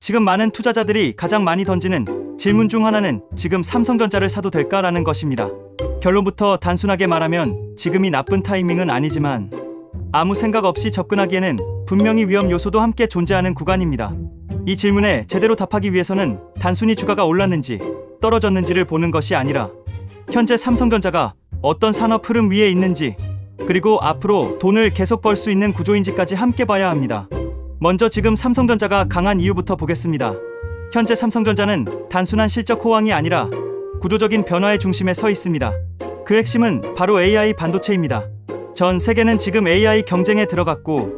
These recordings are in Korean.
지금 많은 투자자들이 가장 많이 던지는 질문 중 하나는 지금 삼성전자를 사도 될까라는 것입니다. 결론부터 단순하게 말하면 지금이 나쁜 타이밍은 아니지만 아무 생각 없이 접근하기에는 분명히 위험 요소도 함께 존재하는 구간입니다. 이 질문에 제대로 답하기 위해서는 단순히 주가가 올랐는지 떨어졌는지를 보는 것이 아니라 현재 삼성전자가 어떤 산업 흐름 위에 있는지 그리고 앞으로 돈을 계속 벌 수 있는 구조인지까지 함께 봐야 합니다. 먼저 지금 삼성전자가 강한 이유부터 보겠습니다. 현재 삼성전자는 단순한 실적 호황이 아니라 구조적인 변화의 중심에 서 있습니다. 그 핵심은 바로 AI 반도체입니다. 전 세계는 지금 AI 경쟁에 들어갔고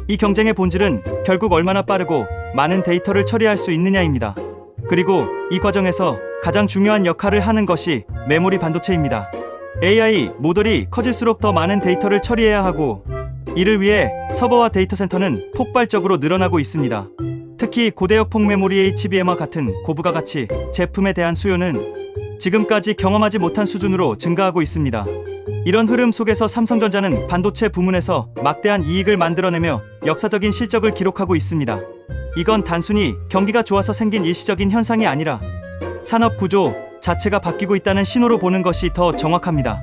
이 경쟁의 본질은 결국 얼마나 빠르고 많은 데이터를 처리할 수 있느냐입니다. 그리고 이 과정에서 가장 중요한 역할을 하는 것이 메모리 반도체입니다. AI 모델이 커질수록 더 많은 데이터를 처리해야 하고 이를 위해 서버와 데이터 센터는 폭발적으로 늘어나고 있습니다. 특히 고대역폭 메모리 HBM와 같은 고부가 가치 제품에 대한 수요는 지금까지 경험하지 못한 수준으로 증가하고 있습니다. 이런 흐름 속에서 삼성전자는 반도체 부문에서 막대한 이익을 만들어내며 역사적인 실적을 기록하고 있습니다. 이건 단순히 경기가 좋아서 생긴 일시적인 현상이 아니라 산업 구조 자체가 바뀌고 있다는 신호로 보는 것이 더 정확합니다.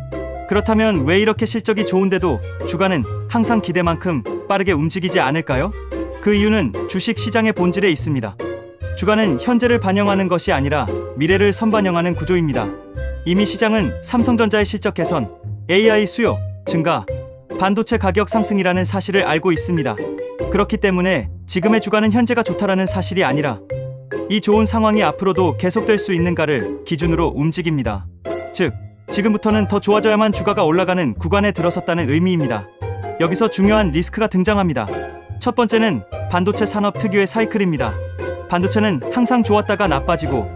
그렇다면 왜 이렇게 실적이 좋은데도 주가는 항상 기대만큼 빠르게 움직이지 않을까요? 그 이유는 주식 시장의 본질에 있습니다. 주가는 현재를 반영하는 것이 아니라 미래를 선반영하는 구조입니다. 이미 시장은 삼성전자의 실적 개선, AI 수요 증가, 반도체 가격 상승이라는 사실을 알고 있습니다. 그렇기 때문에 지금의 주가는 현재가 좋다라는 사실이 아니라 이 좋은 상황이 앞으로도 계속될 수 있는가를 기준으로 움직입니다. 즉, 지금부터는 더 좋아져야만 주가가 올라가는 구간에 들어섰다는 의미입니다. 여기서 중요한 리스크가 등장합니다. 첫 번째는 반도체 산업 특유의 사이클입니다. 반도체는 항상 좋았다가 나빠지고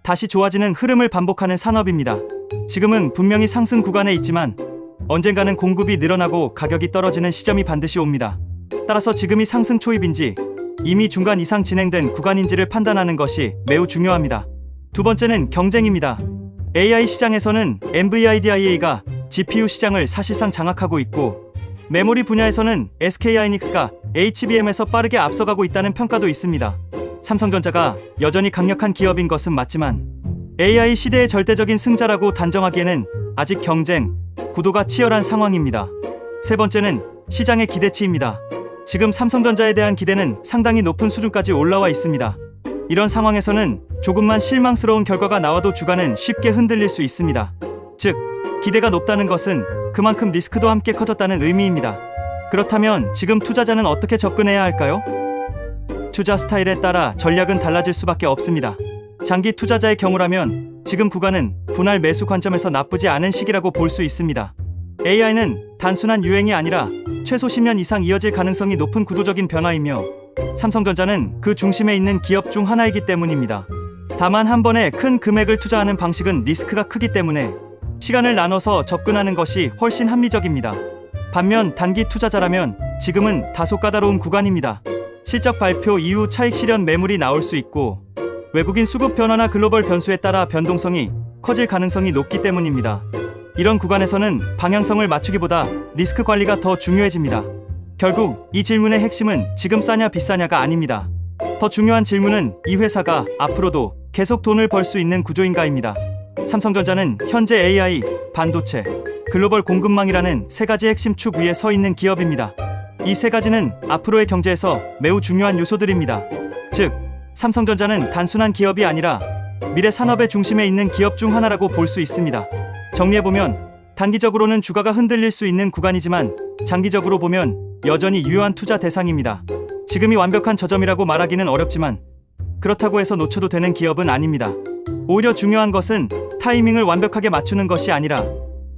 다시 좋아지는 흐름을 반복하는 산업입니다. 지금은 분명히 상승 구간에 있지만 언젠가는 공급이 늘어나고 가격이 떨어지는 시점이 반드시 옵니다. 따라서 지금이 상승 초입인지 이미 중간 이상 진행된 구간인지를 판단하는 것이 매우 중요합니다. 두 번째는 경쟁입니다. AI 시장에서는 NVIDIA가 GPU 시장을 사실상 장악하고 있고 메모리 분야에서는 SK하이닉스가 HBM에서 빠르게 앞서가고 있다는 평가도 있습니다. 삼성전자가 여전히 강력한 기업인 것은 맞지만 AI 시대의 절대적인 승자라고 단정하기에는 아직 경쟁, 구도가 치열한 상황입니다. 세 번째는 시장의 기대치입니다. 지금 삼성전자에 대한 기대는 상당히 높은 수준까지 올라와 있습니다. 이런 상황에서는 조금만 실망스러운 결과가 나와도 주가는 쉽게 흔들릴 수 있습니다. 즉, 기대가 높다는 것은 그만큼 리스크도 함께 커졌다는 의미입니다. 그렇다면 지금 투자자는 어떻게 접근해야 할까요? 투자 스타일에 따라 전략은 달라질 수밖에 없습니다. 장기 투자자의 경우라면 지금 구간은 분할 매수 관점에서 나쁘지 않은 시기라고 볼 수 있습니다. AI는 단순한 유행이 아니라 최소 10년 이상 이어질 가능성이 높은 구도적인 변화이며 삼성전자는 그 중심에 있는 기업 중 하나이기 때문입니다. 다만 한 번에 큰 금액을 투자하는 방식은 리스크가 크기 때문에 시간을 나눠서 접근하는 것이 훨씬 합리적입니다. 반면 단기 투자자라면 지금은 다소 까다로운 구간입니다. 실적 발표 이후 차익 실현 매물이 나올 수 있고 외국인 수급 변화나 글로벌 변수에 따라 변동성이 커질 가능성이 높기 때문입니다. 이런 구간에서는 방향성을 맞추기보다 리스크 관리가 더 중요해집니다. 결국 이 질문의 핵심은 지금 싸냐 비싸냐가 아닙니다. 더 중요한 질문은 이 회사가 앞으로도 계속 돈을 벌 수 있는 구조인가입니다. 삼성전자는 현재 AI, 반도체, 글로벌 공급망이라는 세 가지 핵심 축 위에 서 있는 기업입니다. 이 세 가지는 앞으로의 경제에서 매우 중요한 요소들입니다. 즉, 삼성전자는 단순한 기업이 아니라 미래 산업의 중심에 있는 기업 중 하나라고 볼 수 있습니다. 정리해보면 단기적으로는 주가가 흔들릴 수 있는 구간이지만 장기적으로 보면 여전히 유효한 투자 대상입니다. 지금이 완벽한 저점이라고 말하기는 어렵지만 그렇다고 해서 놓쳐도 되는 기업은 아닙니다. 오히려 중요한 것은 타이밍을 완벽하게 맞추는 것이 아니라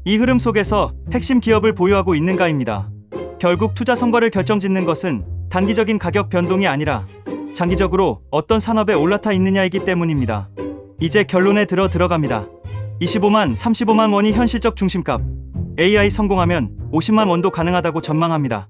이 흐름 속에서 핵심 기업을 보유하고 있는가입니다. 결국 투자 성과를 결정짓는 것은 단기적인 가격 변동이 아니라 장기적으로 어떤 산업에 올라타 있느냐이기 때문입니다. 이제 결론에 들어갑니다. 25만, 35만 원이 현실적 중심값. AI 성공하면 50만 원도 가능하다고 전망합니다.